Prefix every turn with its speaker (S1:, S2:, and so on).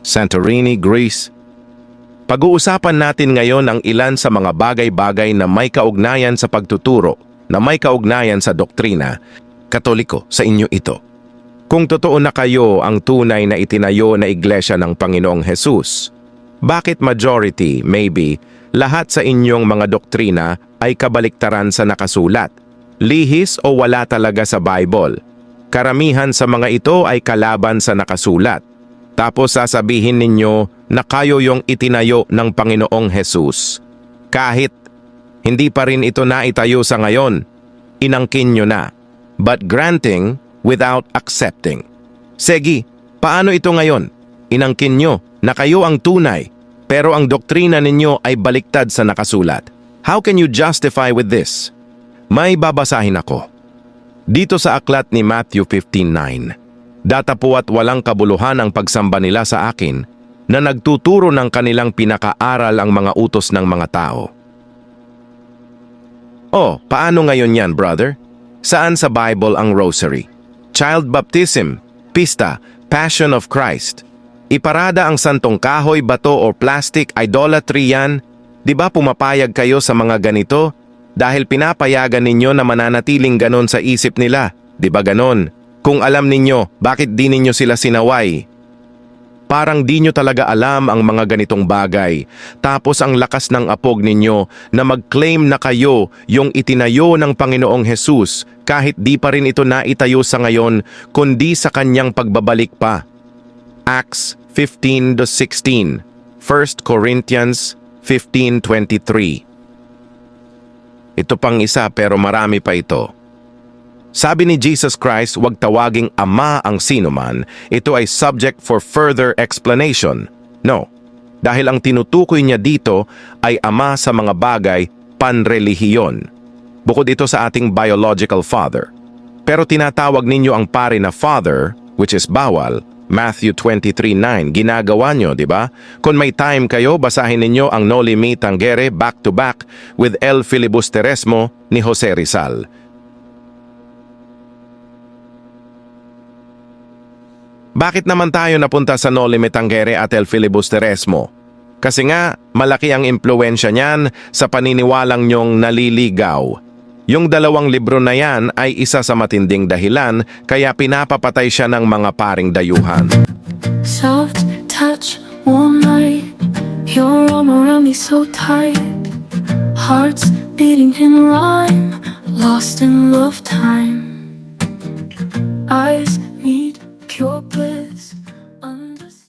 S1: Santorini, Greece. Pag-uusapan natin ngayon ang ilan sa mga bagay-bagay na may kaugnayan sa pagtuturo, na may kaugnayan sa doktrina, Katoliko sa inyo ito. Kung totoo na kayo ang tunay na itinayo na iglesia ng Panginoong Hesus, bakit majority, maybe, lahat sa inyong mga doktrina ay kabaliktaran sa nakasulat? Lihis o wala talaga sa Bible? Karamihan sa mga ito ay kalaban sa nakasulat. Tapos sasabihin ninyo na kayo yung itinayo ng Panginoong Hesus. Kahit hindi pa rin ito naitayo sa ngayon, inangkin nyo na. But granting without accepting. Sige, paano ito ngayon? Inangkin nyo na kayo ang tunay, pero ang doktrina ninyo ay baliktad sa nakasulat. How can you justify with this? May babasahin ako. Dito sa aklat ni Matthew 15:9. Datapuat walang kabuluhan ang pagsamba nila sa akin na nagtuturo ng kanilang pinakaaral ang mga utos ng mga tao. Oh, paano ngayon yan, brother? Saan sa Bible ang rosary? Child baptism, pista, Passion of Christ. Iparada ang santong kahoy, bato o plastic, idolatry yan. Di ba pumapayag kayo sa mga ganito? Dahil pinapayagan ninyo na mananatiling ganon sa isip nila. Di ba ganon? Kung alam ninyo, bakit di ninyo sila sinaway? Parang di nyo talaga alam ang mga ganitong bagay. Tapos ang lakas ng apog ninyo na mag-claim na kayo yung itinayo ng Panginoong Hesus kahit di pa rin ito naitayo sa ngayon kundi sa kanyang pagbabalik pa. Acts 15:16, 1 Corinthians 15:23. Ito pang isa pero marami pa ito. Sabi ni Jesus Christ, huwag tawaging ama ang sinuman, ito ay subject for further explanation. No, dahil ang tinutukoy niya dito ay ama sa mga bagay panrelihiyon. Bukod ito sa ating biological father. Pero tinatawag ninyo ang pare na father, which is bawal, Matthew 23:9, ginagawa nyo, di ba? Kung may time kayo, basahin ninyo ang Noli Me Tangere back to back with El Filibusterismo ni Jose Rizal. Bakit naman tayo napunta sa Noli Me Tangere at El Filibusterismo? Kasi nga, malaki ang impluensya niyan sa paniniwalang nyong naliligaw. Yung dalawang libro na yan ay isa sa matinding dahilan kaya pinapapatay siya ng mga paring dayuhan.
S2: Soft touch, warm night, your arm around me so tight. Hearts beating in rhyme, lost in love time. Eyes